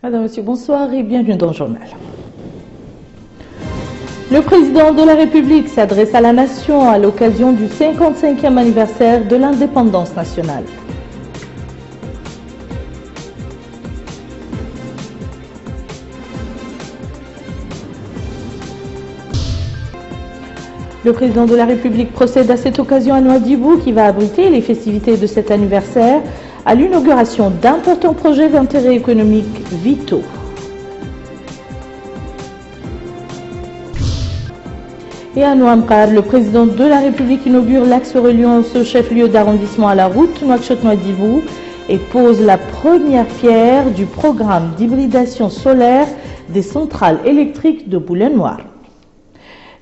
Madame, Monsieur, bonsoir et bienvenue dans le journal. Le président de la République s'adresse à la nation à l'occasion du 55e anniversaire de l'indépendance nationale. Le président de la République procède à cette occasion à Nouadhibou qui va abriter les festivités de cet anniversaire à l'inauguration d'importants projets d'intérêt économique vitaux. Et à Nouamqar, le président de la République inaugure l'axe reliant ce chef-lieu d'arrondissement à la route Nouakchott-Nouadhibou et pose la première pierre du programme d'hybridation solaire des centrales électriques de Boulay-Noir.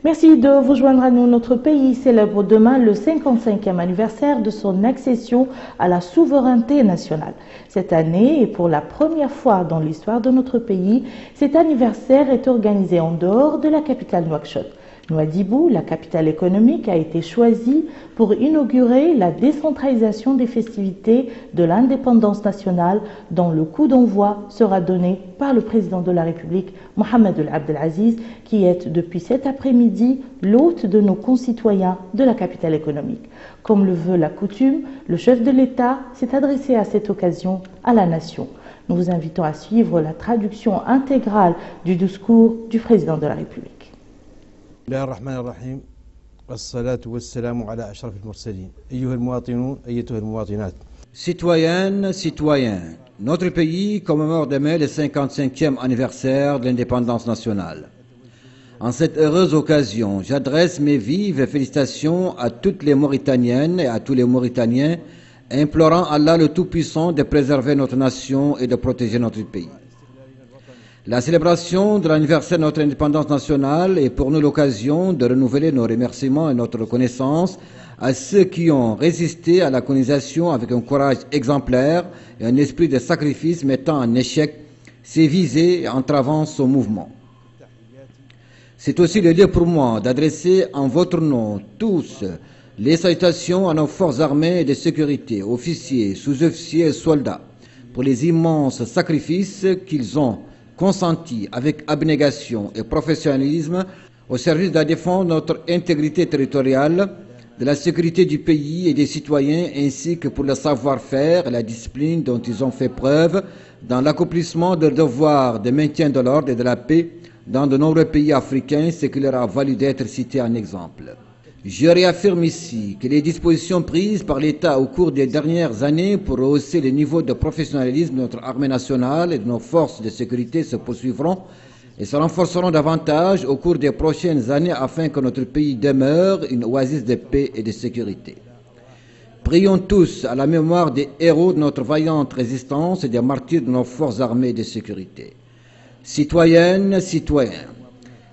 Merci de vous joindre à nous. Notre pays célèbre demain le 55e anniversaire de son accession à la souveraineté nationale. Cette année, et pour la première fois dans l'histoire de notre pays, cet anniversaire est organisé en dehors de la capitale Nouakchott. Nouadhibou, la capitale économique, a été choisie pour inaugurer la décentralisation des festivités de l'indépendance nationale dont le coup d'envoi sera donné par le président de la République, Mohamed Ould Abdelaziz, qui est depuis cet après-midi l'hôte de nos concitoyens de la capitale économique. Comme le veut la coutume, le chef de l'État s'est adressé à cette occasion à la nation. Nous vous invitons à suivre la traduction intégrale du discours du président de la République. الله الرحمن الرحيم والصلاة والسلام على أشرف المرسلين أيها المواطنون أيتها المواطنات. Citoyennes, citoyens, notre pays commémore demain le 55e anniversaire de l'indépendance nationale. En cette heureuse occasion, j'adresse mes vives félicitations à toutes les Mauritaniennes et à tous les Mauritaniens, implorant Allah le Tout-Puissant de préserver notre nation et de protéger notre pays. La célébration de l'anniversaire de notre indépendance nationale est pour nous l'occasion de renouveler nos remerciements et notre reconnaissance à ceux qui ont résisté à la colonisation avec un courage exemplaire et un esprit de sacrifice mettant en échec ses visées et entravant son mouvement. C'est aussi le lieu pour moi d'adresser en votre nom tous les salutations à nos forces armées et de sécurité, officiers, sous-officiers et soldats, pour les immenses sacrifices qu'ils ont consenti avec abnégation et professionnalisme au service de la défense de notre intégrité territoriale, de la sécurité du pays et des citoyens, ainsi que pour le savoir-faire et la discipline dont ils ont fait preuve dans l'accomplissement de leur devoir de maintien de l'ordre et de la paix dans de nombreux pays africains, ce qui leur a valu d'être cités en exemple. Je réaffirme ici que les dispositions prises par l'État au cours des dernières années pour rehausser le niveau de professionnalisme de notre armée nationale et de nos forces de sécurité se poursuivront et se renforceront davantage au cours des prochaines années afin que notre pays demeure une oasis de paix et de sécurité. Prions tous à la mémoire des héros de notre vaillante résistance et des martyrs de nos forces armées de sécurité. Citoyennes, citoyens,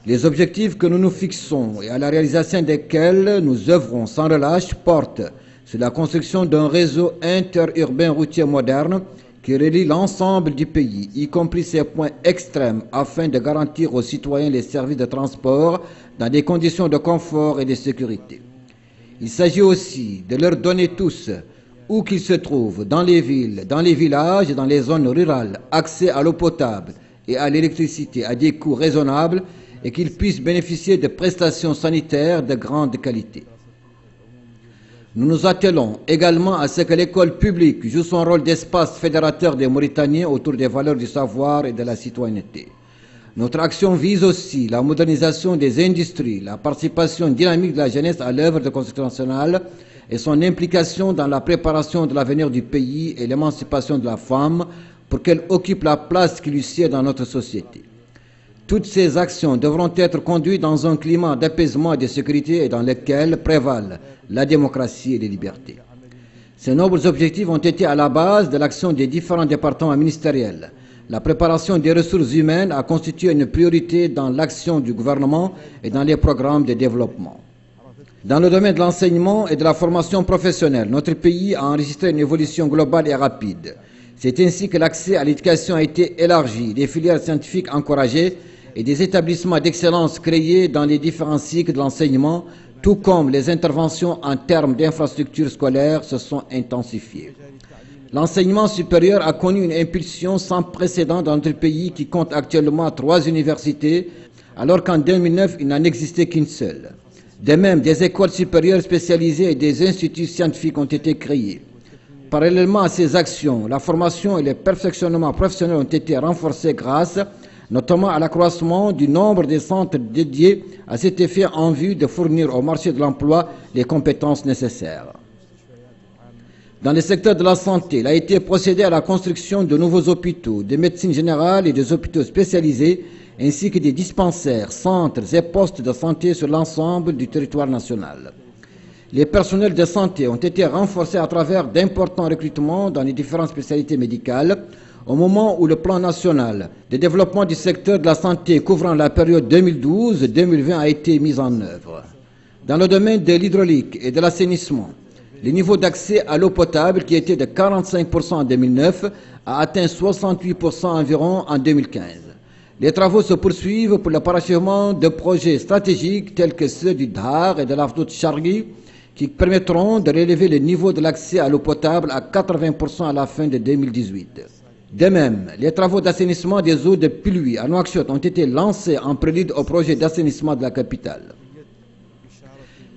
les objectifs que nous nous fixons et à la réalisation desquels nous œuvrons sans relâche portent sur la construction d'un réseau interurbain routier moderne qui relie l'ensemble du pays, y compris ses points extrêmes, afin de garantir aux citoyens les services de transport dans des conditions de confort et de sécurité. Il s'agit aussi de leur donner tous, où qu'ils se trouvent, dans les villes, dans les villages et dans les zones rurales, accès à l'eau potable et à l'électricité à des coûts raisonnables et qu'ils puissent bénéficier de prestations sanitaires de grande qualité. Nous nous attelons également à ce que l'école publique joue son rôle d'espace fédérateur des Mauritaniens autour des valeurs du savoir et de la citoyenneté. Notre action vise aussi la modernisation des industries, la participation dynamique de la jeunesse à l'œuvre de construction nationale et son implication dans la préparation de l'avenir du pays et l'émancipation de la femme pour qu'elle occupe la place qui lui sied dans notre société. Toutes ces actions devront être conduites dans un climat d'apaisement et de sécurité et dans lequel prévalent la démocratie et les libertés. Ces nobles objectifs ont été à la base de l'action des différents départements ministériels. La préparation des ressources humaines a constitué une priorité dans l'action du gouvernement et dans les programmes de développement. Dans le domaine de l'enseignement et de la formation professionnelle, notre pays a enregistré une évolution globale et rapide. C'est ainsi que l'accès à l'éducation a été élargi, des filières scientifiques encouragées et des établissements d'excellence créés dans les différents cycles de l'enseignement, tout comme les interventions en termes d'infrastructures scolaires se sont intensifiées. L'enseignement supérieur a connu une impulsion sans précédent dans notre pays qui compte actuellement 3 universités, alors qu'en 2009, il n'en existait qu'une seule. De même, des écoles supérieures spécialisées et des instituts scientifiques ont été créés. Parallèlement à ces actions, la formation et le perfectionnement professionnel ont été renforcés grâce notamment à l'accroissement du nombre des centres dédiés à cet effet en vue de fournir au marché de l'emploi les compétences nécessaires. Dans le secteur de la santé, il a été procédé à la construction de nouveaux hôpitaux, de médecine générale et des hôpitaux spécialisés, ainsi que des dispensaires, centres et postes de santé sur l'ensemble du territoire national. Les personnels de santé ont été renforcés à travers d'importants recrutements dans les différentes spécialités médicales, au moment où le plan national de développement du secteur de la santé couvrant la période 2012-2020 a été mis en œuvre. Dans le domaine de l'hydraulique et de l'assainissement, le niveau d'accès à l'eau potable, qui était de 45% en 2009, a atteint 68% environ en 2015. Les travaux se poursuivent pour le parachèvement de projets stratégiques tels que ceux du Dhar et de l'Afdout Charghi, qui permettront de relever le niveau de l'accès à l'eau potable à 80% à la fin de 2018. De même, les travaux d'assainissement des eaux de pluie à Nouakchott ont été lancés en prélude au projet d'assainissement de la capitale.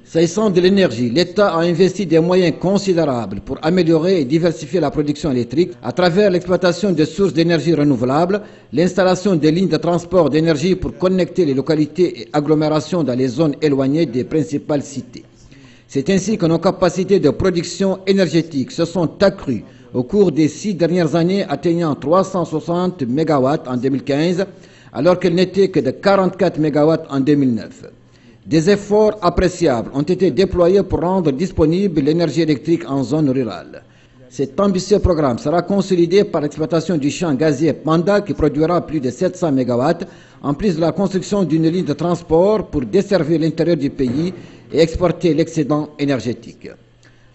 S'agissant de l'énergie, l'État a investi des moyens considérables pour améliorer et diversifier la production électrique à travers l'exploitation de sources d'énergie renouvelables, l'installation de lignes de transport d'énergie pour connecter les localités et agglomérations dans les zones éloignées des principales cités. C'est ainsi que nos capacités de production énergétique se sont accrues au cours des 6 dernières années, atteignant 360 MW en 2015, alors qu'elles n'étaient que de 44 MW en 2009. Des efforts appréciables ont été déployés pour rendre disponible l'énergie électrique en zone rurale. Cet ambitieux programme sera consolidé par l'exploitation du champ gazier Panda qui produira plus de 700 MW, en plus de la construction d'une ligne de transport pour desservir l'intérieur du pays et exporter l'excédent énergétique.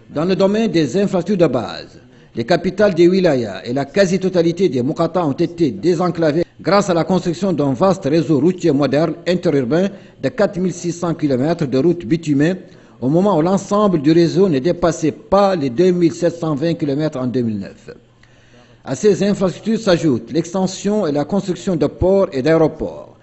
Dans le domaine des infrastructures de base, les capitales des wilayas et la quasi-totalité des Mokata ont été désenclavées grâce à la construction d'un vaste réseau routier moderne interurbain de 4600 km de routes bitumées, au moment où l'ensemble du réseau ne dépassait pas les 2720 km en 2009. À ces infrastructures s'ajoutent l'extension et la construction de ports et d'aéroports.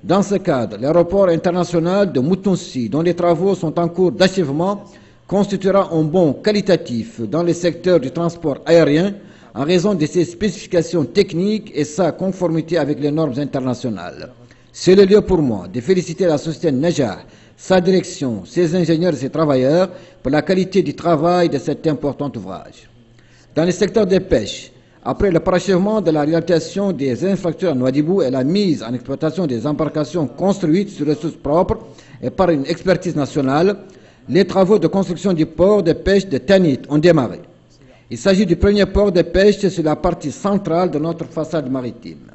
Dans ce cadre, l'aéroport international de Moutounsi, dont les travaux sont en cours d'achèvement, constituera un bond qualitatif dans le secteur du transport aérien en raison de ses spécifications techniques et sa conformité avec les normes internationales. C'est le lieu pour moi de féliciter la société Najah, sa direction, ses ingénieurs et ses travailleurs pour la qualité du travail de cet important ouvrage. Dans le secteur des pêches, après le parachèvement de la réalisation des infrastructures à Nouadhibou et la mise en exploitation des embarcations construites sur ressources propres et par une expertise nationale, les travaux de construction du port de pêche de Tanit ont démarré. Il s'agit du premier port de pêche sur la partie centrale de notre façade maritime.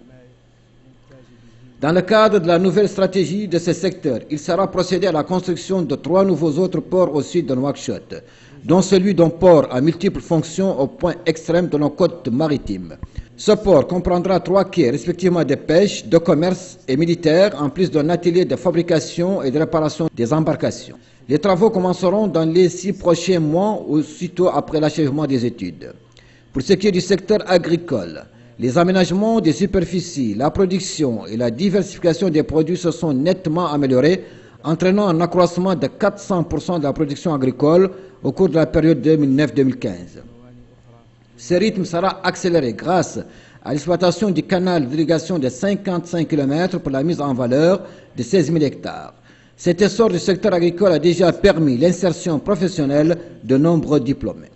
Dans le cadre de la nouvelle stratégie de ce secteur, il sera procédé à la construction de 3 nouveaux autres ports au sud de Nouakchott, dont celui d'un port à multiples fonctions au point extrême de nos côtes maritimes. Ce port comprendra 3 quais respectivement de pêche, de commerce et militaire, en plus d'un atelier de fabrication et de réparation des embarcations. Les travaux commenceront dans les 6 prochains mois, aussitôt après l'achèvement des études. Pour ce qui est du secteur agricole, les aménagements des superficies, la production et la diversification des produits se sont nettement améliorés, entraînant un accroissement de 400% de la production agricole au cours de la période 2009-2015. Ce rythme sera accéléré grâce à l'exploitation du canal d'irrigation de 55 km pour la mise en valeur de 16 000 hectares. Cet essor du secteur agricole a déjà permis l'insertion professionnelle de nombreux diplômés.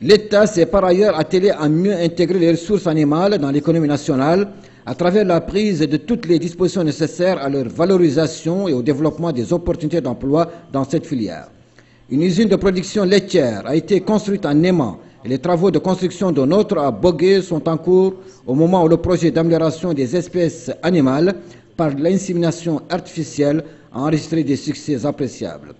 L'État s'est par ailleurs attelé à mieux intégrer les ressources animales dans l'économie nationale à travers la prise de toutes les dispositions nécessaires à leur valorisation et au développement des opportunités d'emploi dans cette filière. Une usine de production laitière a été construite en Néma et les travaux de construction d'un autre à Bogué sont en cours au moment où le projet d'amélioration des espèces animales par l'insémination artificielle a enregistré des succès appréciables.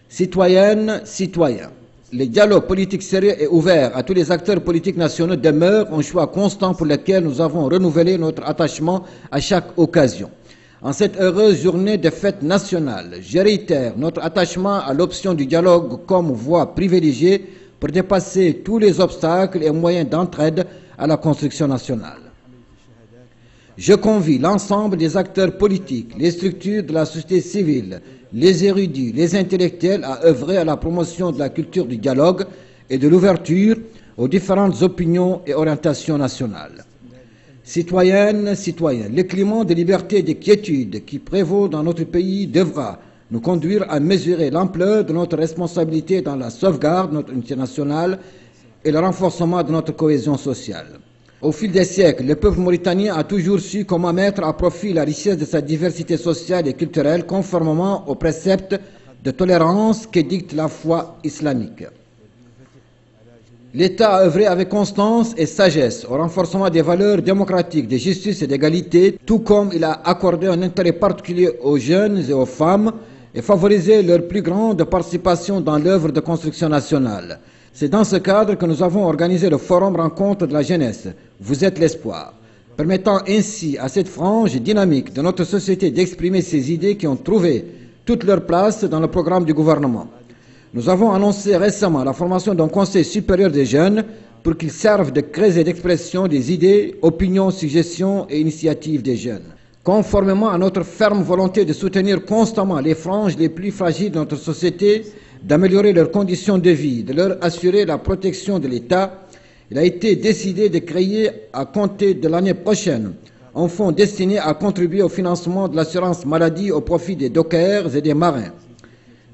Citoyennes, citoyens, le dialogue politique sérieux et ouvert à tous les acteurs politiques nationaux demeure un choix constant pour lequel nous avons renouvelé notre attachement à chaque occasion. En cette heureuse journée de fête nationale, je réitère notre attachement à l'option du dialogue comme voie privilégiée pour dépasser tous les obstacles et moyens d'entraide à la construction nationale. Je convie l'ensemble des acteurs politiques, les structures de la société civile, les érudits, les intellectuels à œuvrer à la promotion de la culture du dialogue et de l'ouverture aux différentes opinions et orientations nationales. Citoyennes, citoyens, le climat de liberté et de quiétude qui prévaut dans notre pays devra nous conduire à mesurer l'ampleur de notre responsabilité dans la sauvegarde de notre unité nationale et le renforcement de notre cohésion sociale. Au fil des siècles, le peuple mauritanien a toujours su comment mettre à profit la richesse de sa diversité sociale et culturelle conformément aux préceptes de tolérance que dicte la foi islamique. L'État a œuvré avec constance et sagesse au renforcement des valeurs démocratiques, de justice et d'égalité, tout comme il a accordé un intérêt particulier aux jeunes et aux femmes et favorisé leur plus grande participation dans l'œuvre de construction nationale. C'est dans ce cadre que nous avons organisé le Forum Rencontre de la Jeunesse. Vous êtes l'espoir, permettant ainsi à cette frange dynamique de notre société d'exprimer ses idées qui ont trouvé toute leur place dans le programme du gouvernement. Nous avons annoncé récemment la formation d'un conseil supérieur des jeunes pour qu'il serve de creuset d'expression des idées, opinions, suggestions et initiatives des jeunes. Conformément à notre ferme volonté de soutenir constamment les franges les plus fragiles de notre société, d'améliorer leurs conditions de vie, de leur assurer la protection de l'État, il a été décidé de créer à compter de l'année prochaine un fonds destiné à contribuer au financement de l'assurance maladie au profit des dockers et des marins.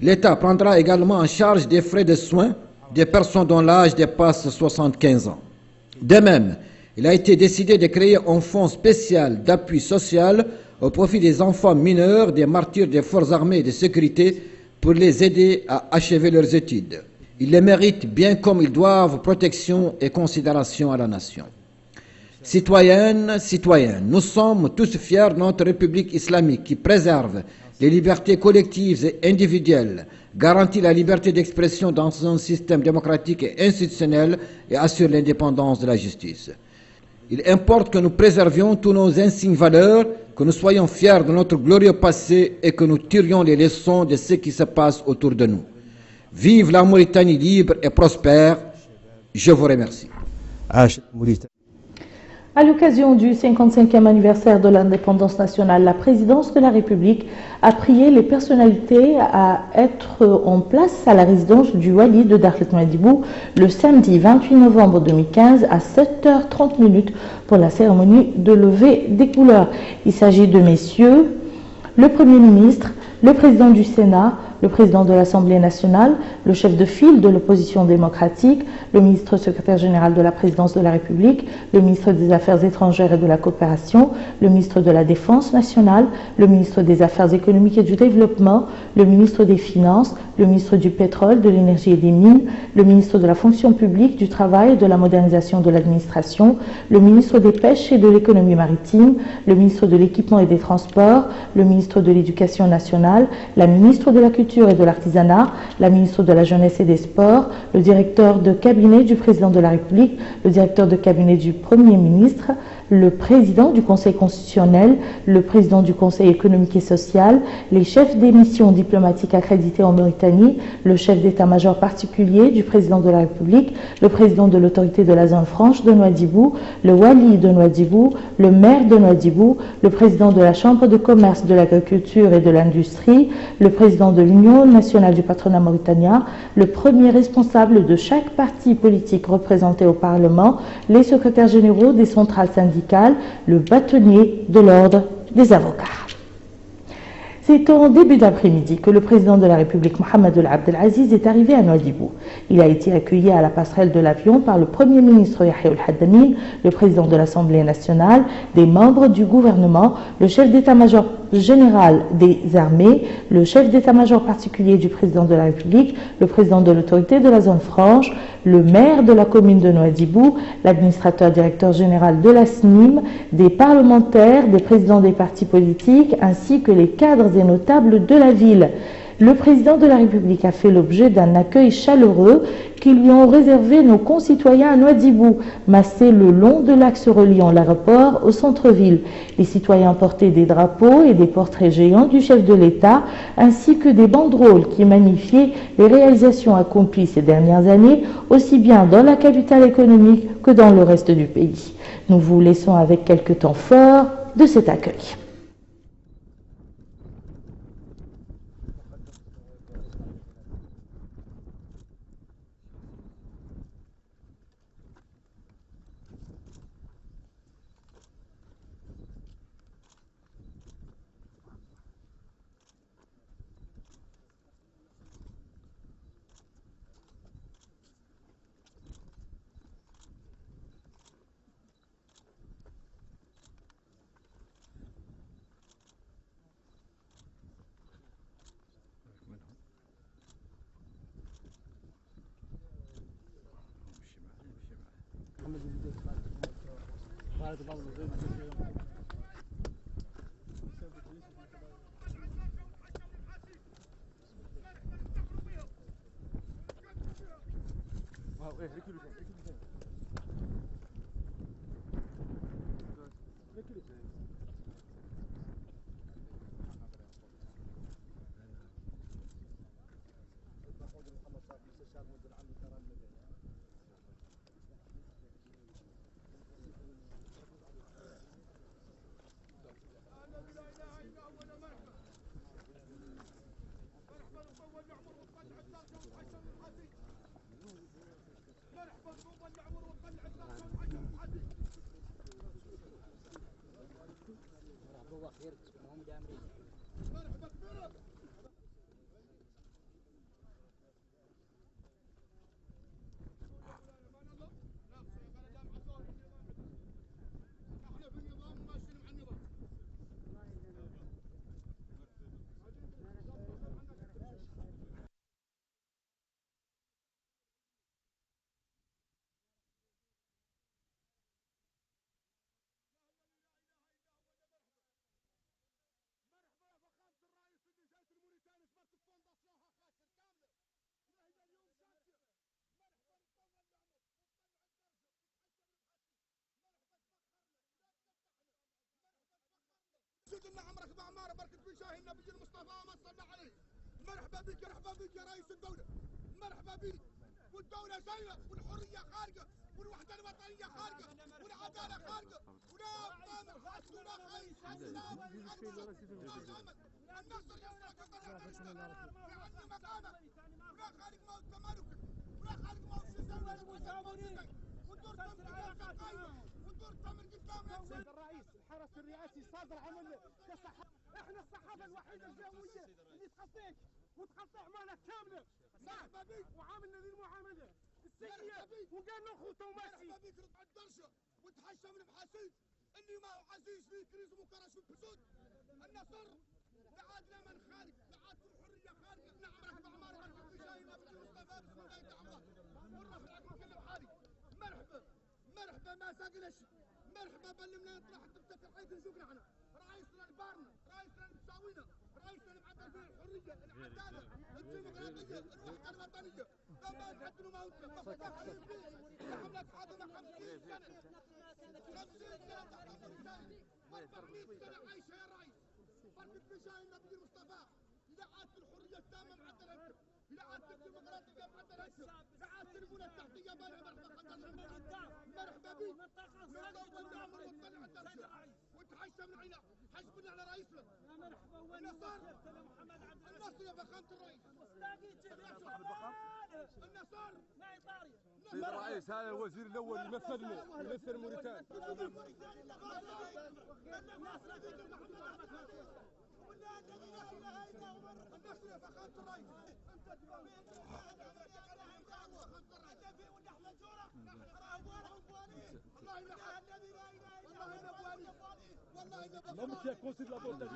L'État prendra également en charge des frais de soins des personnes dont l'âge dépasse 75 ans. De même, il a été décidé de créer un fonds spécial d'appui social au profit des enfants mineurs des martyrs des forces armées et de sécurité pour les aider à achever leurs études. Ils les méritent bien comme ils doivent protection et considération à la nation. Citoyennes, citoyens, nous sommes tous fiers de notre République islamique qui préserve les libertés collectives et individuelles, garantit la liberté d'expression dans un système démocratique et institutionnel et assure l'indépendance de la justice. Il importe que nous préservions tous nos insignes valeurs, que nous soyons fiers de notre glorieux passé et que nous tirions les leçons de ce qui se passe autour de nous. Vive la Mauritanie libre et prospère. Je vous remercie. À l'occasion du 55e anniversaire de l'indépendance nationale, la présidence de la République a prié les personnalités à être en place à la résidence du Wali de Dakhlet Nouadhibou le samedi 28 novembre 2015 à 7h30 pour la cérémonie de levée des couleurs. Il s'agit de messieurs le Premier ministre, le président du Sénat, le président de l'Assemblée nationale, le chef de file de l'opposition démocratique, le ministre secrétaire général de la présidence de la République, le ministre des Affaires étrangères et de la coopération, le ministre de la Défense nationale, le ministre des Affaires économiques et du développement, le ministre des Finances, le ministre du pétrole, de l'énergie et des mines, le ministre de la fonction publique, du travail et de la modernisation de l'administration, le ministre des pêches et de l'économie maritime, le ministre de l'équipement et des transports, le ministre de l'éducation nationale, la ministre de la culture et de l'artisanat, la ministre de la jeunesse et des sports, le directeur de cabinet du président de la République, le directeur de cabinet du Premier ministre, le président du Conseil constitutionnel, le président du Conseil économique et social, les chefs des missions diplomatiques accréditées en Mauritanie, le chef d'état-major particulier du président de la République, le président de l'autorité de la zone franche de Nouadhibou, le Wali de Nouadhibou, le maire de Nouadhibou, le président de la Chambre de commerce, de l'agriculture et de l'industrie, le président de l'Union nationale du patronat mauritanien, le premier responsable de chaque parti politique représenté au Parlement, les secrétaires généraux des centrales syndicales, le bâtonnier de l'ordre des avocats. C'est en début d'après-midi que le président de la République, Mohamed Ould Abdelaziz, est arrivé à Nouadhibou. Il a été accueilli à la passerelle de l'avion par le Premier ministre Yahya Ould Haddamine, le président de l'Assemblée nationale, des membres du gouvernement, le chef d'état-major général des armées, le chef d'état-major particulier du président de la République, le président de l'autorité de la zone franche, le maire de la commune de Nouadhibou, l'administrateur directeur général de la SNIM, des parlementaires, des présidents des partis politiques, ainsi que les cadres et notables de la ville. Le président de la République a fait l'objet d'un accueil chaleureux qui lui ont réservé nos concitoyens à Nouadhibou, massés le long de l'axe reliant l'aéroport au centre-ville. Les citoyens portaient des drapeaux et des portraits géants du chef de l'État, ainsi que des banderoles qui magnifiaient les réalisations accomplies ces dernières années, aussi bien dans la capitale économique que dans le reste du pays. Nous vous laissons avec quelques temps forts de cet accueil. لنا عمرك بعماره بركه بجاه النبي المصطفى ما صلى عليه. مرحبا بك يا رئيس الدوله، مرحبا بك. والدوله جايه والحريه خارجه والوحده الوطنيه خارجه والعداله خارجه ولا قامت ولا خير ولا النصر يعني مقامك ولا خارج موت تمالكك ولا خارج موت شزاوي ودور تمر قدام الرئيس الحرس الرئاسي صادر عمل احنا الصحافه الوحيده الجويه اللي تخطيك وتخطي عمالك كامله. مرحبا بك وعاملنا ذي المعامله السيئه وقال له خوته وماشي. مرحبا بك رفع الدرجه وتحشى من المحاسيد اللي ما هو عزيز في كريز ومكرش والبسود. النصر تعاد لمن خارج، تعاد الحريه خارج. نعمرك بعمار بركه بجاينا بالمصطفى بسم الله تعالى والرفع لكم كل بحالي. مرحبا ما ساقلش. مرحبا بلمنا نطلع حتى الحيط نشوفنا احنا. رئيسنا البارنا، رئيسنا المساوينا، رئيسنا المعدل في الحريه، العداله، الديمقراطيه، الوحده الوطنيه. فما تحدوا موتنا، حملة حاضنه 50 سنه. 50 سنه تحت الرجال، و400 سنه عايشه يا رئيس. بركة بجاه النبي المصطفى، إذا عادت الحريه التامه معدل انت، إذا عادت الديمقراطيه معدل انت، إذا عادت البنى التحتيه مرحبا بك. ونطول الامر وطلع الدرجه وتحشى من عينه. حسبنا على رئيسنا. النصر النصر يا فخامه الرئيس. النصر سيد الرئيس هذا الوزير الاول يمثل موريتانيا. النصر يا فخامه الرئيس. Vamos ter consigo lá voltar.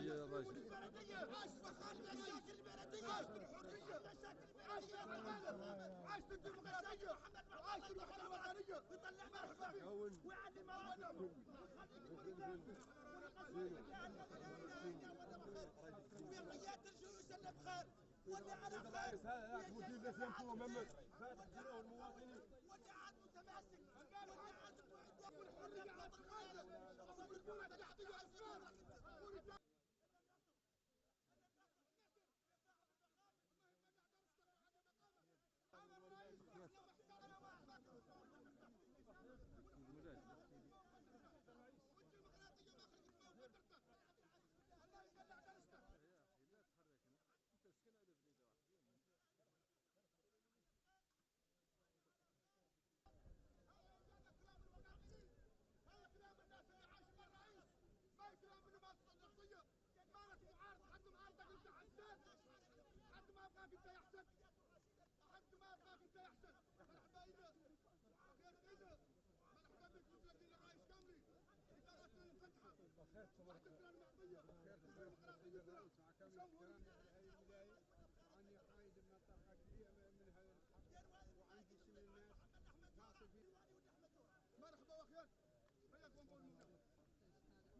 الرئيس هذا مدير الاسلام كله ممد فاتحوا المواطنين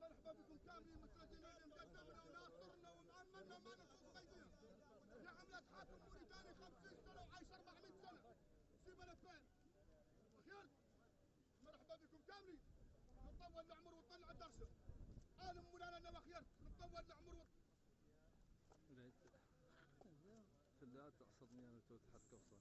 مرحبا بكم كاملين متواجدين مقدمنا وناصرنا ومأمنا ما نفوق بيدنا. يا عملة حاكم موريتاني 50 سنة وعايش 400 سنة. في بلد فين؟ خير؟ مرحبا بكم كاملين. نطول العمر وطلع الدرس. عالم مولانا انما خير نطول العمر لا تقصدني انا تحت كفصة.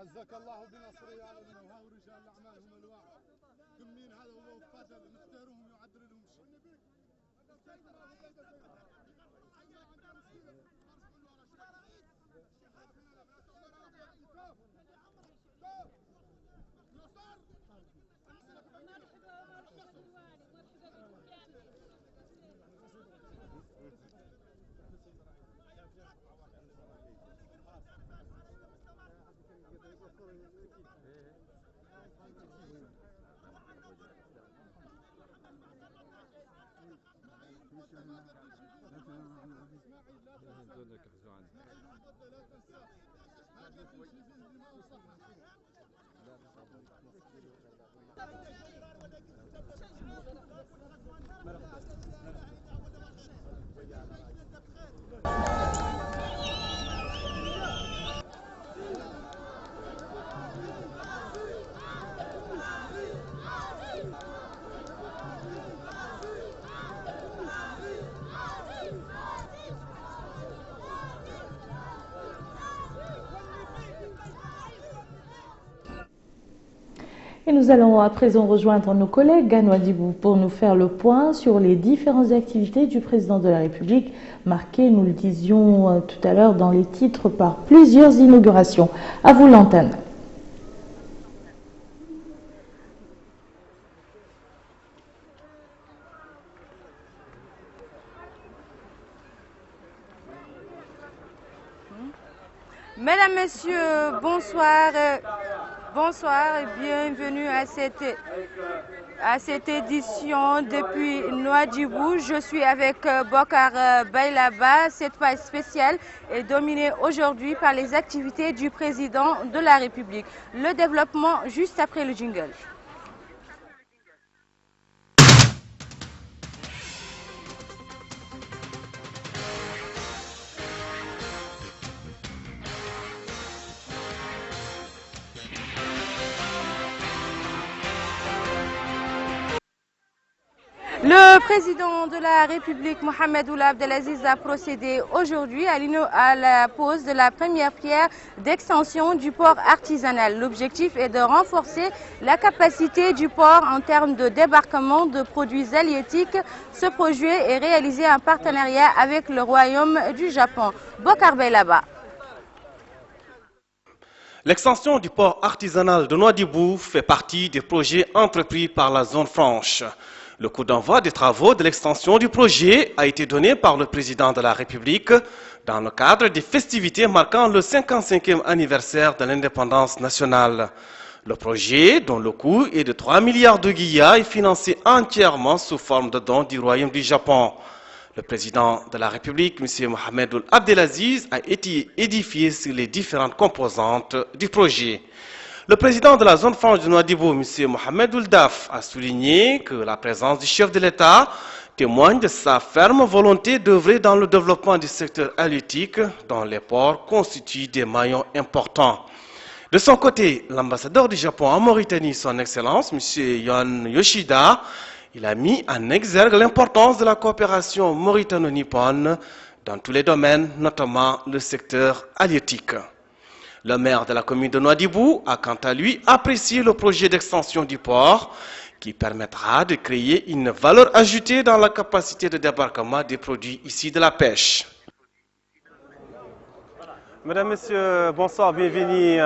عزك الله بنصر يا ربنا وهاو رجال الاعمال هم الواقع كمين هذا هو وفاته نختاروهم يعدل لهم شيء Et nous allons à présent rejoindre nos collègues Ganois Dibou pour nous faire le point sur les différentes activités du président de la République, marquées, nous le disions tout à l'heure dans les titres, par plusieurs inaugurations. À vous l'antenne. Mesdames, Messieurs, bonsoir. Bonsoir et bienvenue à cette édition depuis Nouadhibou. Je suis avec Bokar Baylaba. Cette page spéciale est dominée aujourd'hui par les activités du président de la République. Le développement juste après le jingle. Le président de la République, Mohamed Ould Abdelaziz, a procédé aujourd'hui à la pose de la première pierre d'extension du port artisanal. L'objectif est de renforcer la capacité du port en termes de débarquement de produits halieutiques. Ce projet est réalisé en partenariat avec le Royaume du Japon. Bokar Beylaba. L'extension du port artisanal de Nouadhibou fait partie des projets entrepris par la zone franche. Le coup d'envoi des travaux de l'extension du projet a été donné par le président de la République dans le cadre des festivités marquant le 55e anniversaire de l'indépendance nationale. Le projet, dont le coût est de 3 milliards de guillas, est financé entièrement sous forme de dons du Royaume du Japon. Le président de la République, M. Mohamed Ould Abdelaziz, a été édifié sur les différentes composantes du projet. Le président de la zone franche de Nouadhibou, M. Mohamed Ould Daf, a souligné que la présence du chef de l'État témoigne de sa ferme volonté d'œuvrer dans le développement du secteur halieutique, dont les ports constituent des maillons importants. De son côté, l'ambassadeur du Japon en Mauritanie, son Excellence, M. Yon Yoshida, il a mis en exergue l'importance de la coopération mauritano-nippone dans tous les domaines, notamment le secteur halieutique. Le maire de la commune de Nouadhibou a quant à lui apprécié le projet d'extension du port qui permettra de créer une valeur ajoutée dans la capacité de débarquement des produits issus de la pêche. Mesdames, Messieurs, bonsoir, bienvenue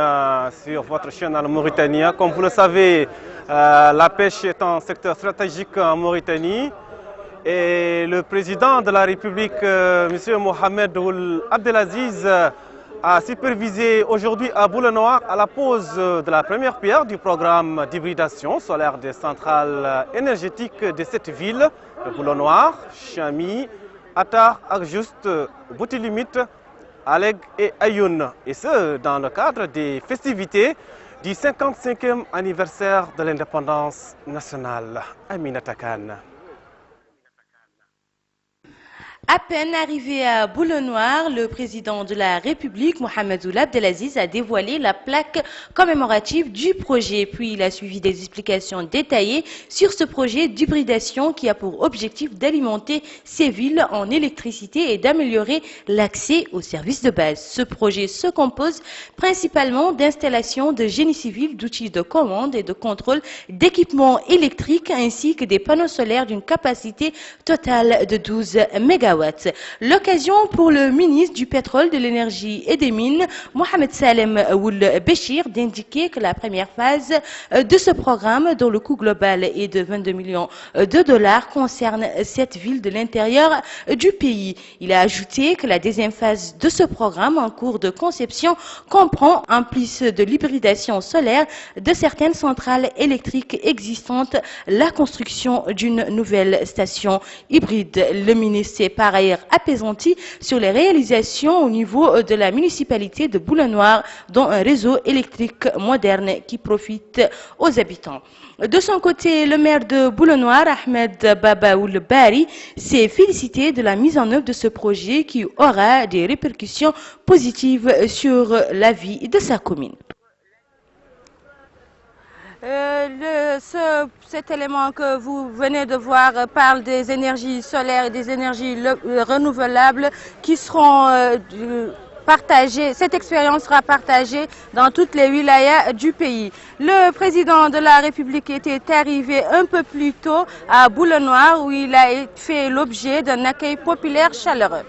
sur votre chaîne en Mauritanie. Comme vous le savez, la pêche est un secteur stratégique en Mauritanie et le président de la République, M. Mohamed Ould Abdelaziz, a supervisé aujourd'hui à Boulenoir à la pose de la première pierre du programme d'hybridation solaire des centrales énergétiques de cette ville, de Boulenoir, Chami, Atar, Akjust, Boutilimite, Aleg et Ayoun, et ce dans le cadre des festivités du 55e anniversaire de l'indépendance nationale. Aminata Khan. À peine arrivé à Boulenoir, le président de la République, Mohamed Ould Abdelaziz, a dévoilé la plaque commémorative du projet. Puis il a suivi des explications détaillées sur ce projet d'hybridation qui a pour objectif d'alimenter ces villes en électricité et d'améliorer l'accès aux services de base. Ce projet se compose principalement d'installations de génie civil, d'outils de commande et de contrôle d'équipements électriques ainsi que des panneaux solaires d'une capacité totale de 12 MW. L'occasion pour le ministre du pétrole, de l'énergie et des mines, Mohamed Salem Ould Béchir, d'indiquer que la première phase de ce programme, dont le coût global est de 22 millions de dollars, concerne 7 villes de l'intérieur du pays. Il a ajouté que la deuxième phase de ce programme, en cours de conception, comprend, en plus de l'hybridation solaire de certaines centrales électriques existantes, la construction d'une nouvelle station hybride. Le ministre s'est par ailleurs apaisanti sur les réalisations au niveau de la municipalité de Boulenoir, dont un réseau électrique moderne qui profite aux habitants. De son côté, le maire de Boulenoir, Ahmed Baba Ould Bari, s'est félicité de la mise en œuvre de ce projet qui aura des répercussions positives sur la vie de sa commune. Cet élément que vous venez de voir parle des énergies solaires et des énergies renouvelables qui seront partagées. Cette expérience sera partagée dans toutes les wilayas du pays. Le président de la République était arrivé un peu plus tôt à Boulenoir où il a fait l'objet d'un accueil populaire chaleureux.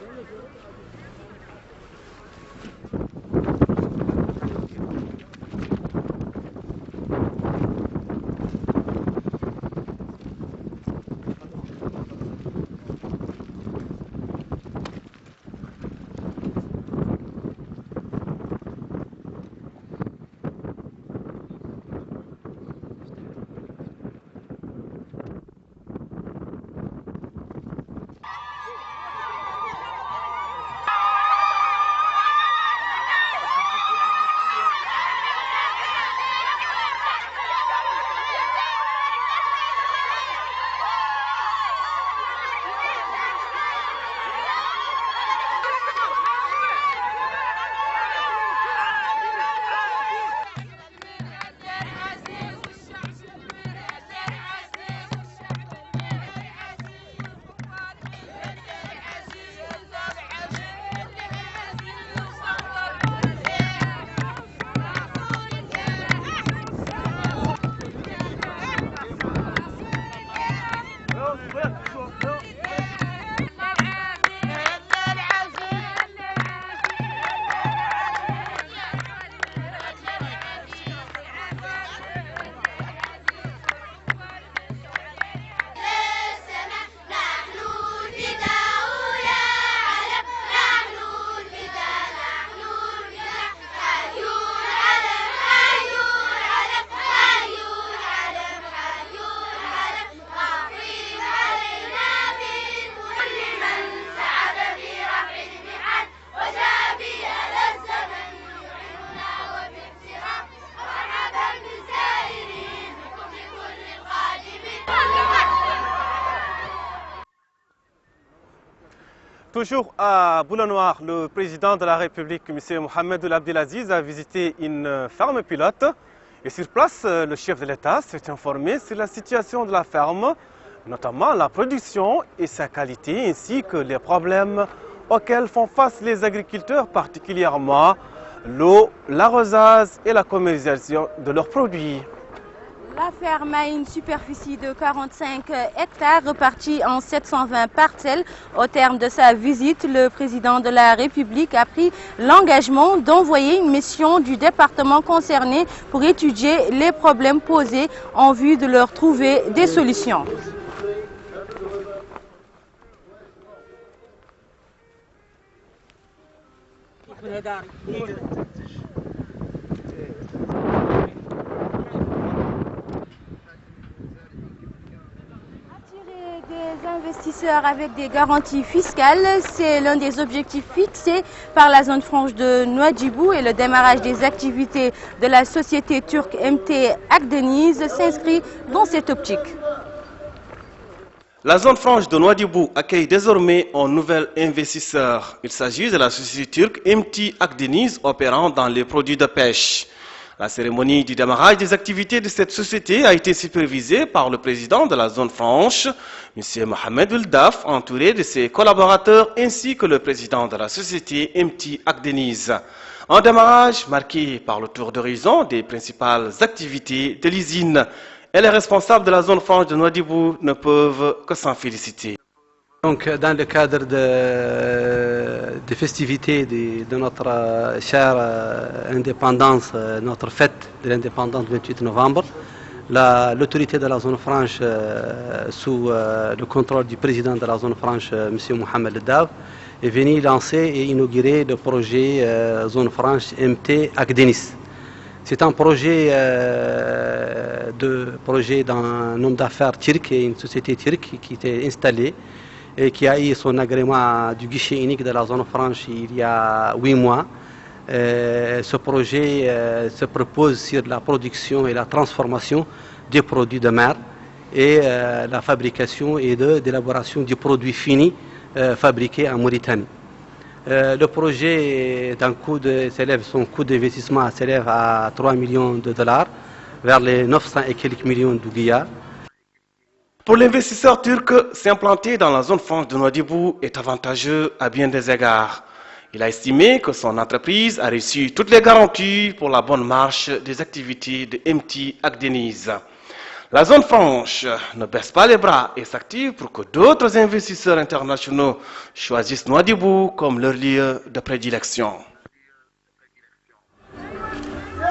Toujours à Boulanoir, le président de la République, M. Mohamed Abdelaziz, a visité une ferme pilote. Et sur place, le chef de l'État s'est informé sur la situation de la ferme, notamment la production et sa qualité, ainsi que les problèmes auxquels font face les agriculteurs, particulièrement l'eau, l'arrosage et la commercialisation de leurs produits. La ferme a une superficie de 45 hectares repartie en 720 parcelles. Au terme de sa visite, le président de la République a pris l'engagement d'envoyer une mission du département concerné pour étudier les problèmes posés en vue de leur trouver des solutions. Des investisseurs avec des garanties fiscales, c'est l'un des objectifs fixés par la zone franche de Nouadhibou et le démarrage des activités de la société turque MT Akdeniz s'inscrit dans cette optique. La zone franche de Nouadhibou accueille désormais un nouvel investisseur. Il s'agit de la société turque MT Akdeniz opérant dans les produits de pêche. La cérémonie du démarrage des activités de cette société a été supervisée par le président de la zone franche, M. Mohamed Ould-Daf, entouré de ses collaborateurs, ainsi que le président de la société MT Akdeniz. Un démarrage marqué par le tour d'horizon des principales activités de l'usine. Et les responsables de la zone franche de Nouadhibou ne peuvent que s'en féliciter. Donc, dans le cadre des festivités de notre chère indépendance, notre fête de l'indépendance du 28 novembre, l'autorité de la zone franche, sous le contrôle du président de la zone franche, M. Mohamed Dav, est venu lancer et inaugurer le projet zone franche MT Akdeniz. C'est un projet d'un homme d'affaires turc et une société turque qui était installée et qui a eu son agrément du guichet unique de la zone franche il y a 8 mois. Ce projet se propose sur la production et la transformation des produits de mer et la fabrication et l'élaboration du produit fini fabriqué en Mauritanie. Le projet, son coût d'investissement s'élève à 3 millions de dollars, vers les 900 et quelques millions de guillards. Pour l'investisseur turc, s'implanter dans la zone franche de Nouadhibou est avantageux à bien des égards. Il a estimé que son entreprise a reçu toutes les garanties pour la bonne marche des activités de MT Akdeniz. La zone franche ne baisse pas les bras et s'active pour que d'autres investisseurs internationaux choisissent Nouadhibou comme leur lieu de prédilection.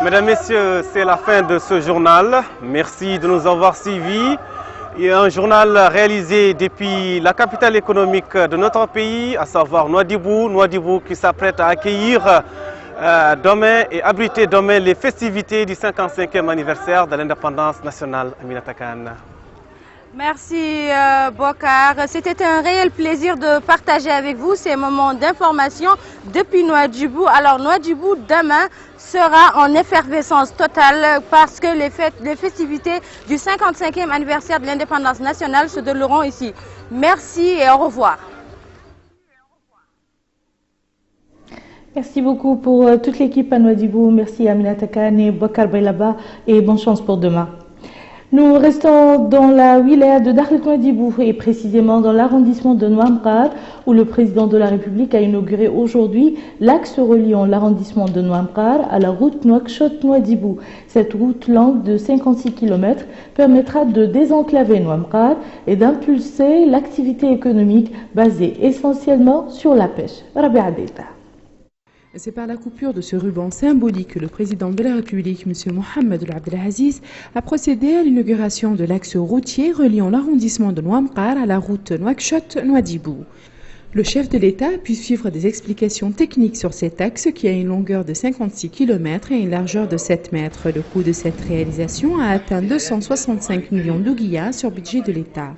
Mesdames, Messieurs, c'est la fin de ce journal. Merci de nous avoir suivis. Il un journal réalisé depuis la capitale économique de notre pays, à savoir Nouadhibou qui s'apprête à accueillir demain et abriter demain les festivités du 55e anniversaire de l'indépendance nationale. Aminata Khan. Merci Bokar. C'était un réel plaisir de partager avec vous ces moments d'information depuis Nouadhibou. Alors Nouadhibou demain sera en effervescence totale parce que les festivités du 55e anniversaire de l'indépendance nationale se dérouleront ici. Merci et au revoir. Merci beaucoup pour toute l'équipe à Nouadhibou. Merci Aminata Khan et Bokar Baylaba et bonne chance pour demain. Nous restons dans la wilaya de Dakhlet Nouadhibou et précisément dans l'arrondissement de Nouamqar où le président de la République a inauguré aujourd'hui l'axe reliant l'arrondissement de Nouamqar à la route Nouakchott-Nouadhibou. Cette route longue de 56 km permettra de désenclaver Nouamqar et d'impulser l'activité économique basée essentiellement sur la pêche. Rabia Deita. C'est par la coupure de ce ruban symbolique que le président de la République, M. Mohamed Abdelaziz, a procédé à l'inauguration de l'axe routier reliant l'arrondissement de Nouamqar à la route Nouakchott-Nouadhibou. Le chef de l'État a pu suivre des explications techniques sur cet axe qui a une longueur de 56 km et une largeur de 7 mètres. Le coût de cette réalisation a atteint 265 millions d'ouguiyas sur budget de l'État.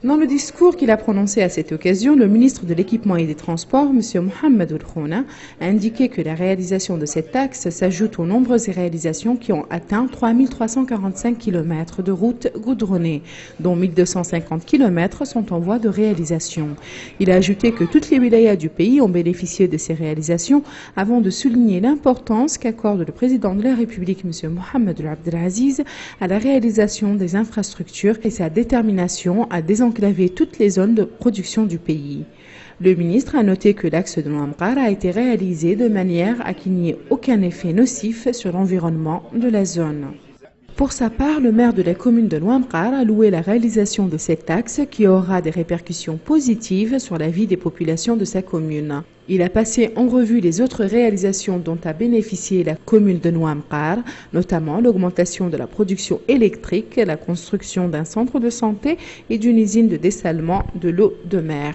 Dans le discours qu'il a prononcé à cette occasion, le ministre de l'Équipement et des Transports, M. Mohamed Ould-Khouna, a indiqué que la réalisation de cet axe s'ajoute aux nombreuses réalisations qui ont atteint 3345 km de routes goudronnées, dont 1250 km sont en voie de réalisation. Il a ajouté que toutes les wilayas du pays ont bénéficié de ces réalisations avant de souligner l'importance qu'accorde le président de la République, M. Mohamed Abdelaziz, à la réalisation des infrastructures et sa détermination à désenclaver toutes les zones de production du pays. Le ministre a noté que l'axe de Nouamqar a été réalisé de manière à qu'il n'y ait aucun effet nocif sur l'environnement de la zone. Pour sa part, le maire de la commune de Nouamqar a loué la réalisation de cet axe qui aura des répercussions positives sur la vie des populations de sa commune. Il a passé en revue les autres réalisations dont a bénéficié la commune de Nouamqar, notamment l'augmentation de la production électrique, la construction d'un centre de santé et d'une usine de dessalement de l'eau de mer.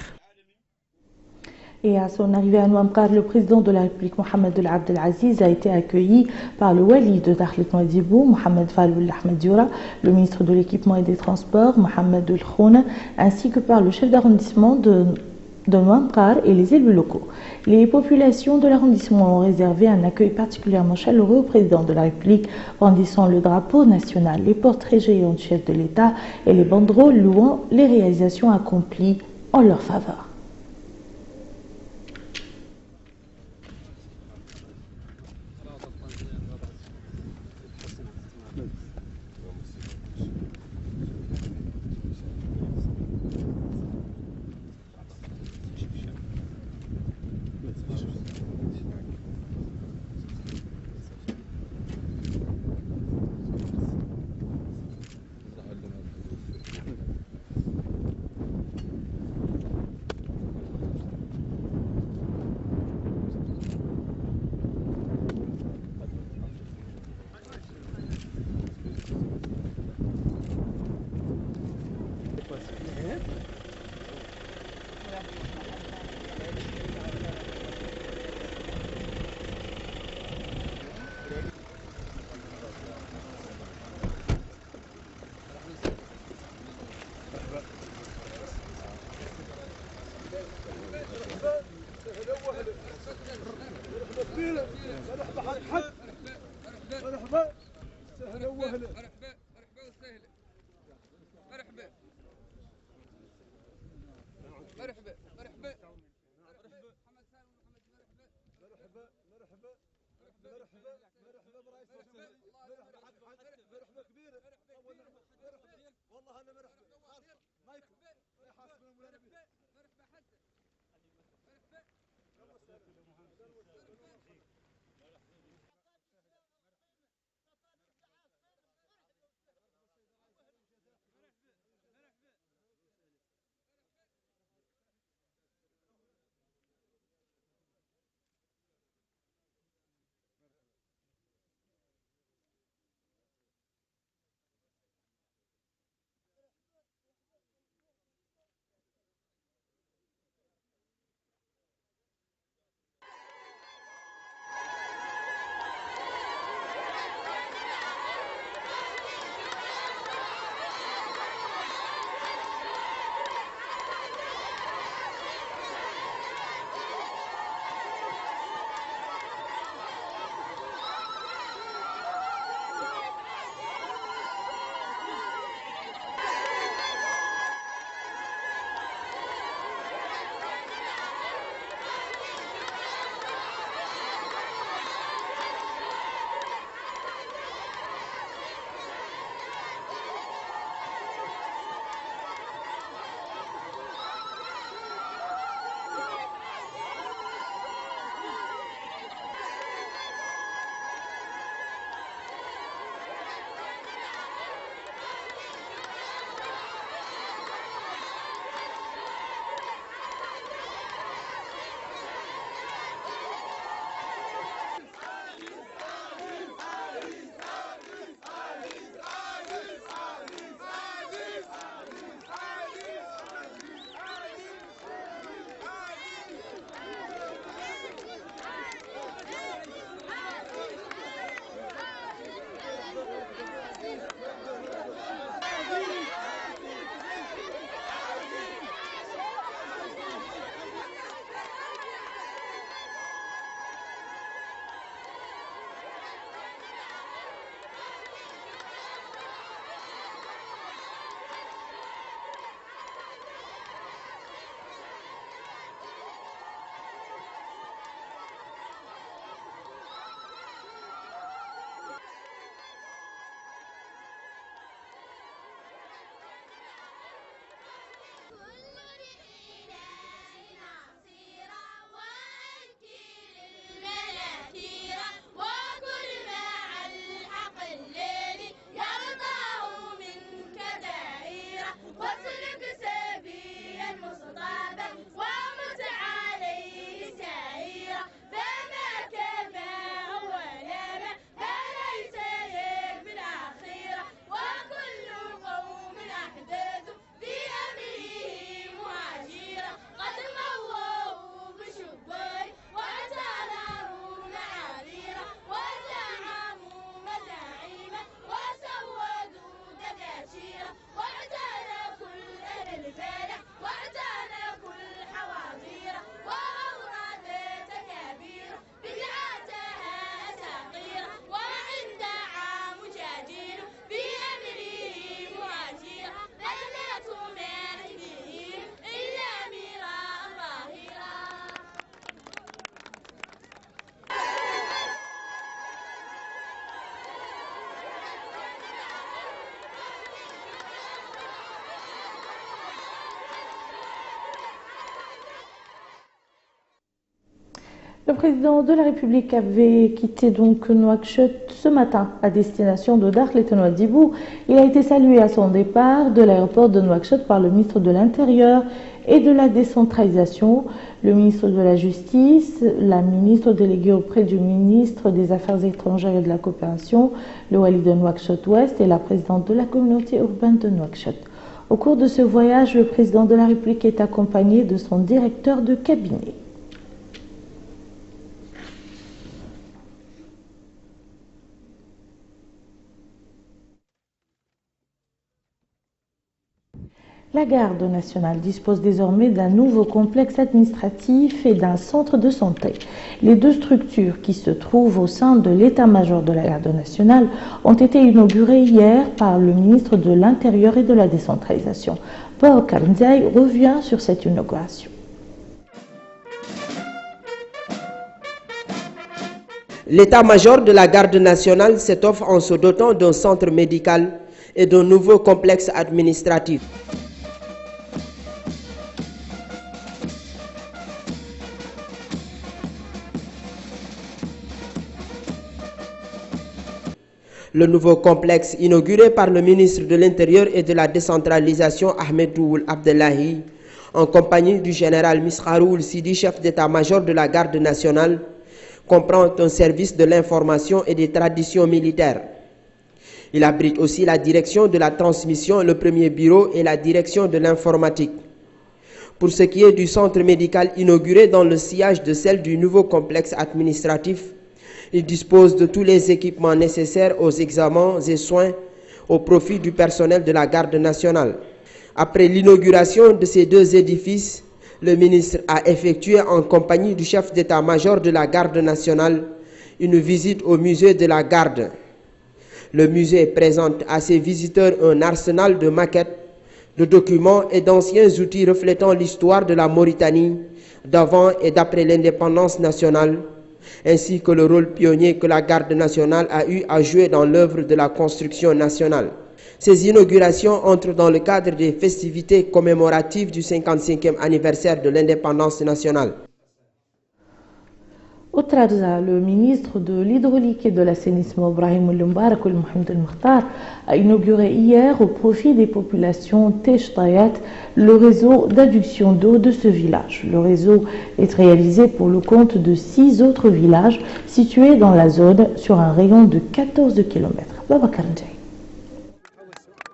Et à son arrivée à Nouamqar, le président de la République, Mohamed Abdelaziz, a été accueilli par le wali de Dakhlet Nouadhibou, Mohamed Faloul Ahmed Dioura, le ministre de l'Équipement et des Transports, Mohamed Ould-Khouna, ainsi que par le chef d'arrondissement de Nouamqar et les élus locaux. Les populations de l'arrondissement ont réservé un accueil particulièrement chaleureux au président de la République, brandissant le drapeau national, les portraits géants du chef de l'État et les banderoles louant les réalisations accomplies en leur faveur. Le président de la République avait quitté donc Nouakchott ce matin à destination de Dakhla et Nouadhibou. Il a été salué à son départ de l'aéroport de Nouakchott par le ministre de l'Intérieur et de la décentralisation, le ministre de la Justice, la ministre déléguée auprès du ministre des Affaires étrangères et de la coopération, le wali de Nouakchott-Ouest et la présidente de la communauté urbaine de Nouakchott. Au cours de ce voyage, le président de la République est accompagné de son directeur de cabinet. La garde nationale dispose désormais d'un nouveau complexe administratif et d'un centre de santé. Les deux structures qui se trouvent au sein de l'état-major de la garde nationale ont été inaugurées hier par le ministre de l'Intérieur et de la décentralisation. Paul Karnzaï revient sur cette inauguration. L'état-major de la garde nationale s'étoffe en se dotant d'un centre médical et d'un nouveau complexe administratif. Le nouveau complexe inauguré par le ministre de l'Intérieur et de la décentralisation Ahmedoul Abdellahi, en compagnie du général Misraoul Sidi, chef d'état-major de la garde nationale, comprend un service de l'information et des traditions militaires. Il abrite aussi la direction de la transmission, le premier bureau et la direction de l'informatique. Pour ce qui est du centre médical inauguré dans le sillage de celle du nouveau complexe administratif, il dispose de tous les équipements nécessaires aux examens et soins au profit du personnel de la garde nationale. Après l'inauguration de ces deux édifices, le ministre a effectué en compagnie du chef d'état-major de la garde nationale une visite au musée de la garde. Le musée présente à ses visiteurs un arsenal de maquettes, de documents et d'anciens outils reflétant l'histoire de la Mauritanie d'avant et d'après l'indépendance nationale, ainsi que le rôle pionnier que la garde nationale a eu à jouer dans l'œuvre de la construction nationale. Ces inaugurations entrent dans le cadre des festivités commémoratives du 55e anniversaire de l'indépendance nationale. Au Trarza, le ministre de l'Hydraulique et de l'Assainissement, Brahim Moubarak Mohamed El Mokhtar, a inauguré hier au profit des populations Teshtayat le réseau d'adduction d'eau de ce village. Le réseau est réalisé pour le compte de 6 autres villages situés dans la zone sur un rayon de 14 km. Babacar Ndiaye.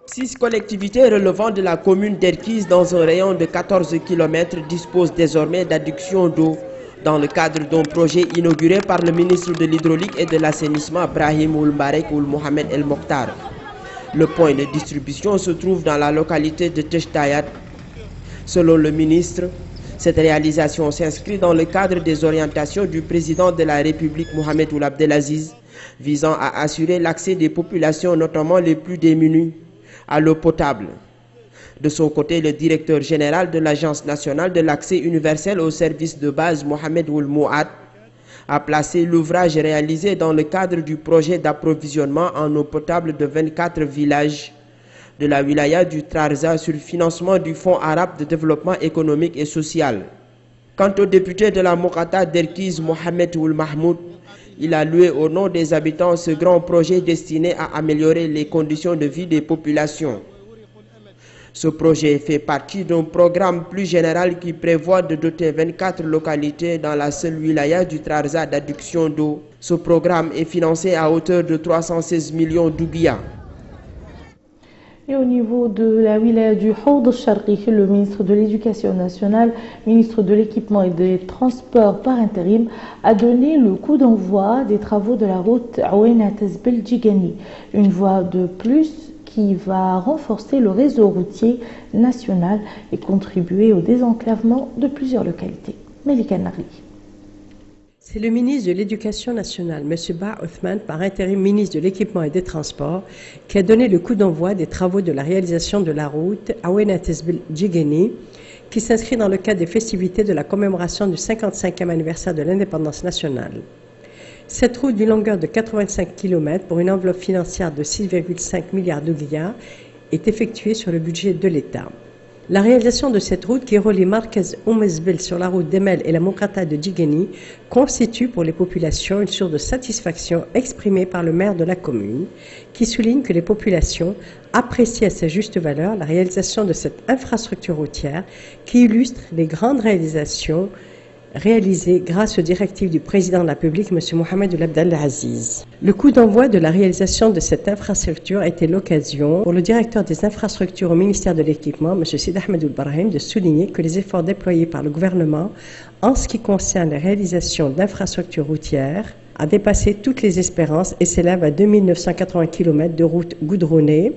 6 collectivités relevant de la commune d'Erkiz dans un rayon de 14 km disposent désormais d'adduction d'eau dans le cadre d'un projet inauguré par le ministre de l'Hydraulique et de l'Assainissement Brahim Moubarak Mohamed El Mokhtar. Le point de distribution se trouve dans la localité de Teshtayat. Selon le ministre, cette réalisation s'inscrit dans le cadre des orientations du président de la République Mohamed Ould Abdelaziz visant à assurer l'accès des populations, notamment les plus démunies, à l'eau potable. De son côté, le directeur général de l'Agence nationale de l'accès universel aux services de base, Mohamed Ould Mouad, a placé l'ouvrage réalisé dans le cadre du projet d'approvisionnement en eau potable de 24 villages de la wilaya du Trarza sur le financement du Fonds arabe de développement économique et social. Quant au député de la Mokata d'Erkiz, Mohamed Ould Mahmoud, il a loué au nom des habitants ce grand projet destiné à améliorer les conditions de vie des populations. Ce projet fait partie d'un programme plus général qui prévoit de doter 24 localités dans la seule wilaya du Trarza d'adduction d'eau. Ce programme est financé à hauteur de 316 millions d'ouguiya. Et au niveau de la wilaya du Houd al-Sharqi, le ministre de l'Éducation nationale, ministre de l'Équipement et des Transports par intérim, a donné le coup d'envoi des travaux de la route Aouena-Tezbel-Djigani, une voie de plus qui va renforcer le réseau routier national et contribuer au désenclavement de plusieurs localités. Melika Nari. C'est le ministre de l'Éducation nationale, M. Ba Othman, par intérim ministre de l'Équipement et des Transports, qui a donné le coup d'envoi des travaux de la réalisation de la route Aouena-Tezbel-Djigani, qui s'inscrit dans le cadre des festivités de la commémoration du 55e anniversaire de l'indépendance nationale. Cette route d'une longueur de 85 km pour une enveloppe financière de 6,5 milliards d'ouguiya est effectuée sur le budget de l'État. La réalisation de cette route qui relie Markaz Oumezbel sur la route d'Emel et la Mokata de Djigeni constitue pour les populations une source de satisfaction exprimée par le maire de la commune, qui souligne que les populations apprécient à sa juste valeur la réalisation de cette infrastructure routière qui illustre les grandes réalisations réalisé grâce aux directives du président de la République, M. Mohamed Ould Abdel Aziz. Le coup d'envoi de la réalisation de cette infrastructure a été l'occasion pour le directeur des infrastructures au ministère de l'Équipement, M. Sid Ahmed Ould Brahim, de souligner que les efforts déployés par le gouvernement en ce qui concerne la réalisation d'infrastructures routières a dépassé toutes les espérances et s'élève à 2980 km de routes goudronnées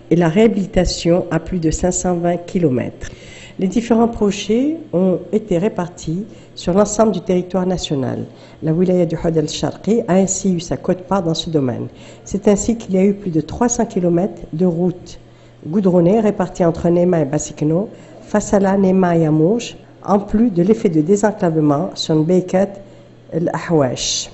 et la réhabilitation à plus de 520 km. Les différents projets ont été répartis sur l'ensemble du territoire national. La wilaya du Hod al-Sharqi a ainsi eu sa quote-part dans ce domaine. C'est ainsi qu'il y a eu plus de 300 km de routes goudronnées réparties entre Nema et Basikno, Fassala, Nema et Amouj, en plus de l'effet de désenclavement sur Nbeikat el-Ahwash.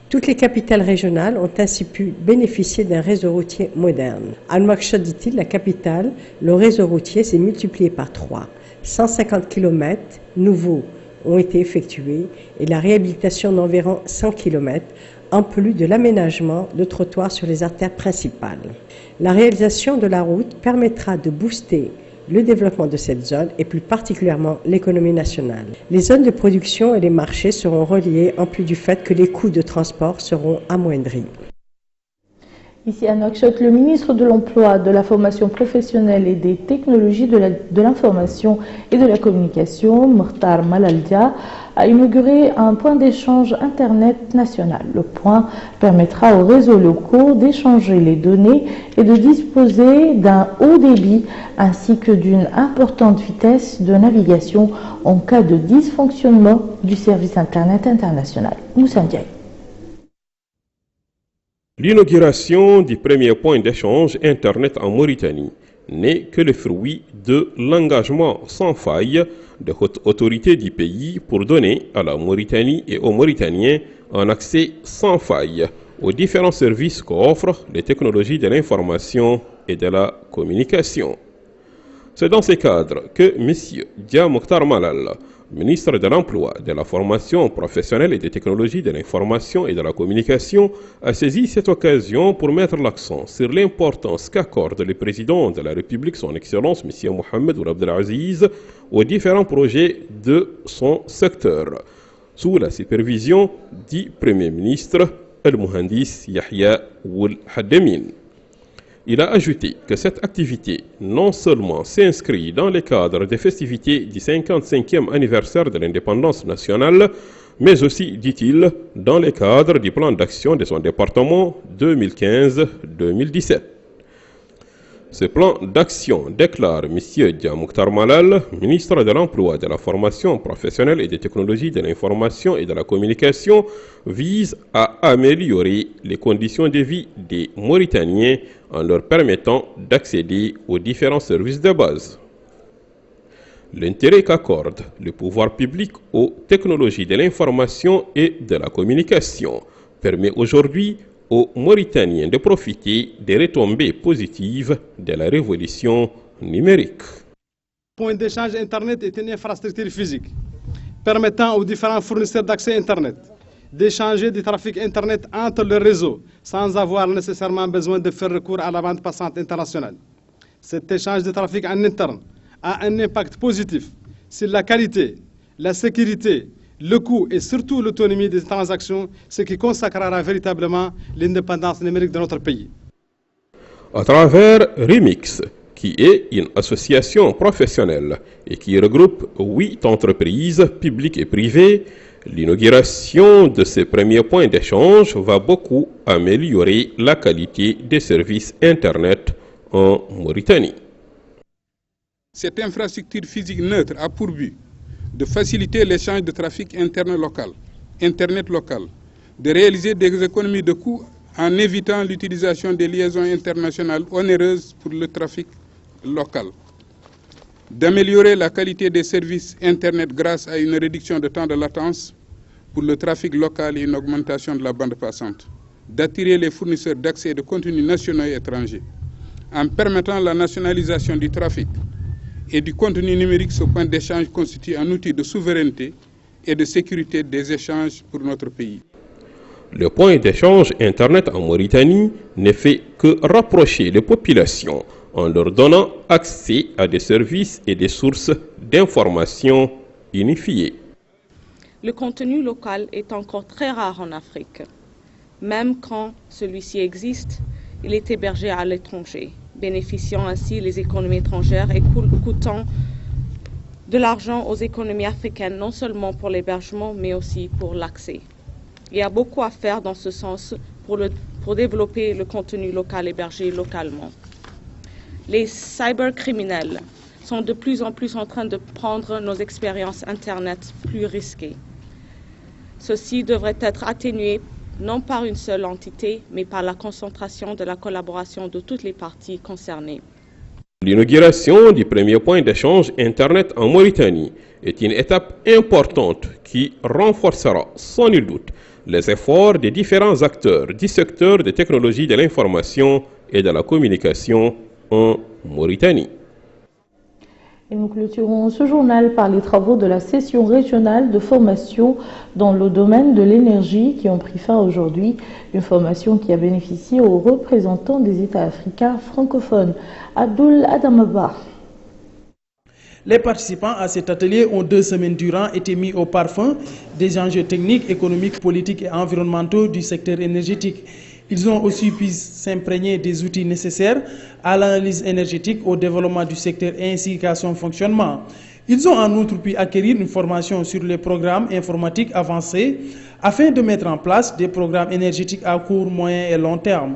Toutes les capitales régionales ont ainsi pu bénéficier d'un réseau routier moderne. À Nouakchott, dit-il, la capitale, le réseau routier s'est multiplié par 3. 150 km nouveaux ont été effectués et la réhabilitation d'environ 100 km, en plus de l'aménagement de trottoirs sur les artères principales. La réalisation de la route permettra de booster le développement de cette zone et plus particulièrement l'économie nationale. Les zones de production et les marchés seront reliés en plus du fait que les coûts de transport seront amoindris. Ici à Nouakchott, le ministre de l'Emploi, de la formation professionnelle et des technologies de l'information et de la communication, Mokhtar Malaldia, a inauguré un point d'échange Internet national. Le point permettra aux réseaux locaux d'échanger les données et de disposer d'un haut débit ainsi que d'une importante vitesse de navigation en cas de dysfonctionnement du service Internet international. Moussa Ndiaye. L'inauguration du premier point d'échange Internet en Mauritanie n'est que le fruit de l'engagement sans faille de hautes autorités du pays pour donner à la Mauritanie et aux Mauritaniens un accès sans faille aux différents services qu'offrent les technologies de l'information et de la communication. C'est dans ce cadre que M. Dia Mokhtar Malal, ministre de l'Emploi, de la formation professionnelle et des technologies de l'information et de la communication, a saisi cette occasion pour mettre l'accent sur l'importance qu'accorde le président de la République, son Excellence, M. Mohamed Ould Abdel Aziz, aux différents projets de son secteur, sous la supervision du Premier ministre, Al-Muhandis Yahya Ould Haddamin. Il a ajouté que cette activité non seulement s'inscrit dans le cadre des festivités du 55e anniversaire de l'indépendance nationale, mais aussi, dit-il, dans le cadre du plan d'action de son département 2015-2017. Ce plan d'action, déclare M. Dia Mokhtar Malal, ministre de l'Emploi, de la formation professionnelle et des technologies de l'information et de la communication, vise à améliorer les conditions de vie des Mauritaniens en leur permettant d'accéder aux différents services de base. L'intérêt qu'accorde le pouvoir public aux technologies de l'information et de la communication permet aujourd'hui aux Mauritaniens de profiter des retombées positives de la révolution numérique. Le point d'échange Internet est une infrastructure physique permettant aux différents fournisseurs d'accès Internet d'échanger du trafic Internet entre le réseau sans avoir nécessairement besoin de faire recours à la bande passante internationale. Cet échange de trafic en interne a un impact positif sur la qualité, la sécurité, le coût et surtout l'autonomie des transactions, ce qui consacrera véritablement l'indépendance numérique de notre pays. À travers Remix, qui est une association professionnelle et qui regroupe 8 entreprises publiques et privées, l'inauguration de ce premier point d'échange va beaucoup améliorer la qualité des services Internet en Mauritanie. Cette infrastructure physique neutre a pour but de faciliter l'échange de trafic Internet local, de réaliser des économies de coûts en évitant l'utilisation des liaisons internationales onéreuses pour le trafic local, d'améliorer la qualité des services Internet grâce à une réduction de temps de latence pour le trafic local et une augmentation de la bande passante, d'attirer les fournisseurs d'accès de contenus nationaux et étrangers, en permettant la nationalisation du trafic et du contenu numérique, ce point d'échange constitue un outil de souveraineté et de sécurité des échanges pour notre pays. Le point d'échange Internet en Mauritanie ne fait que rapprocher les populations en leur donnant accès à des services et des sources d'informations unifiées. Le contenu local est encore très rare en Afrique. Même quand celui-ci existe, il est hébergé à l'étranger, bénéficiant ainsi les économies étrangères et coûtant de l'argent aux économies africaines, non seulement pour l'hébergement, mais aussi pour l'accès. Il y a beaucoup à faire dans ce sens pour développer le contenu local hébergé localement. Les cybercriminels sont de plus en plus en train de prendre nos expériences Internet plus risquées. Ceci devrait être atténué non par une seule entité, mais par la concentration de la collaboration de toutes les parties concernées. L'inauguration du premier point d'échange Internet en Mauritanie est une étape importante qui renforcera sans nul doute les efforts des différents acteurs du secteur des technologies de l'information et de la communication en Mauritanie. Et nous clôturons ce journal par les travaux de la session régionale de formation dans le domaine de l'énergie qui ont pris fin aujourd'hui. Une formation qui a bénéficié aux représentants des États africains francophones. Abdoul Adamaba. Les participants à cet atelier ont 2 semaines durant été mis au parfum des enjeux techniques, économiques, politiques et environnementaux du secteur énergétique. Ils ont aussi pu s'imprégner des outils nécessaires à l'analyse énergétique, au développement du secteur ainsi qu'à son fonctionnement. Ils ont en outre pu acquérir une formation sur les programmes informatiques avancés afin de mettre en place des programmes énergétiques à court, moyen et long terme.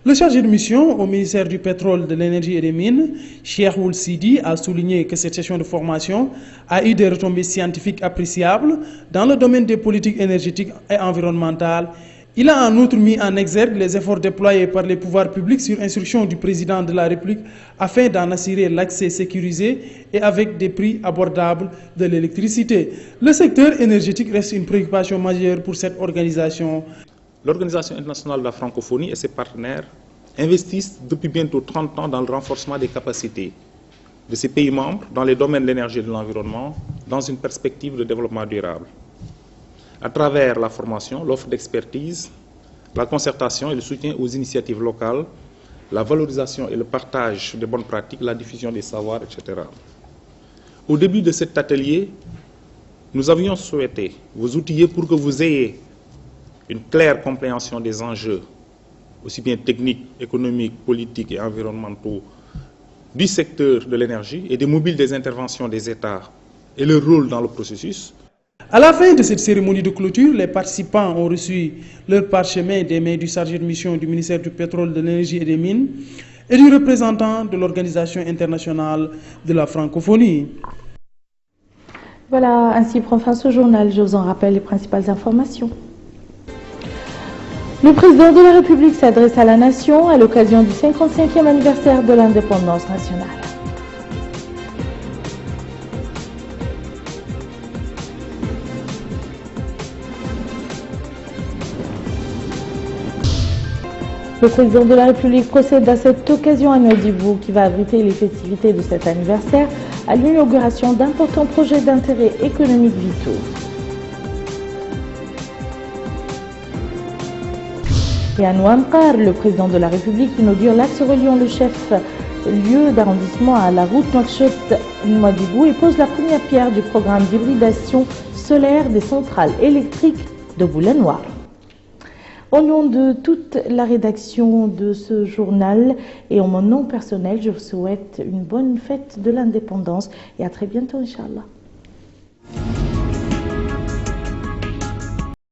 Le chargé de mission au ministère du Pétrole, de l'Énergie et des Mines, Cheikh Ould Sidi, a souligné que cette session de formation a eu des retombées scientifiques appréciables dans le domaine des politiques énergétiques et environnementales. Il a en outre mis en exergue les efforts déployés par les pouvoirs publics sur instruction du président de la République afin d'en assurer l'accès sécurisé et avec des prix abordables de l'électricité. Le secteur énergétique reste une préoccupation majeure pour cette organisation. L'Organisation internationale de la francophonie et ses partenaires investissent depuis bientôt 30 ans dans le renforcement des capacités de ces pays membres dans les domaines de l'énergie et de l'environnement dans une perspective de développement durable. À travers la formation, l'offre d'expertise, la concertation et le soutien aux initiatives locales, la valorisation et le partage des bonnes pratiques, la diffusion des savoirs, etc. Au début de cet atelier, nous avions souhaité vous outiller pour que vous ayez une claire compréhension des enjeux, aussi bien techniques, économiques, politiques et environnementaux, du secteur de l'énergie et des mobiles des interventions des États et leur rôle dans le processus. À la fin de cette cérémonie de clôture, les participants ont reçu leur parchemin des mains du chargé de mission du ministère du Pétrole, de l'Énergie et des Mines et du représentant de l'Organisation internationale de la francophonie. Voilà, ainsi prend fin ce journal. Je vous en rappelle les principales informations. Le président de la République s'adresse à la nation à l'occasion du 55e anniversaire de l'indépendance nationale. Le président de la République procède à cette occasion à Nouadhibou, qui va abriter les festivités de cet anniversaire, à l'inauguration d'importants projets d'intérêt économique vitaux. Et à Nouamqar, le président de la République inaugure l'axe reliant le chef-lieu d'arrondissement à la route Nouakchott-Nouadhibou et pose la première pierre du programme d'hybridation solaire des centrales électriques de Boulanoir. Au nom de toute la rédaction de ce journal et en mon nom personnel, je vous souhaite une bonne fête de l'indépendance et à très bientôt, Inch'Allah.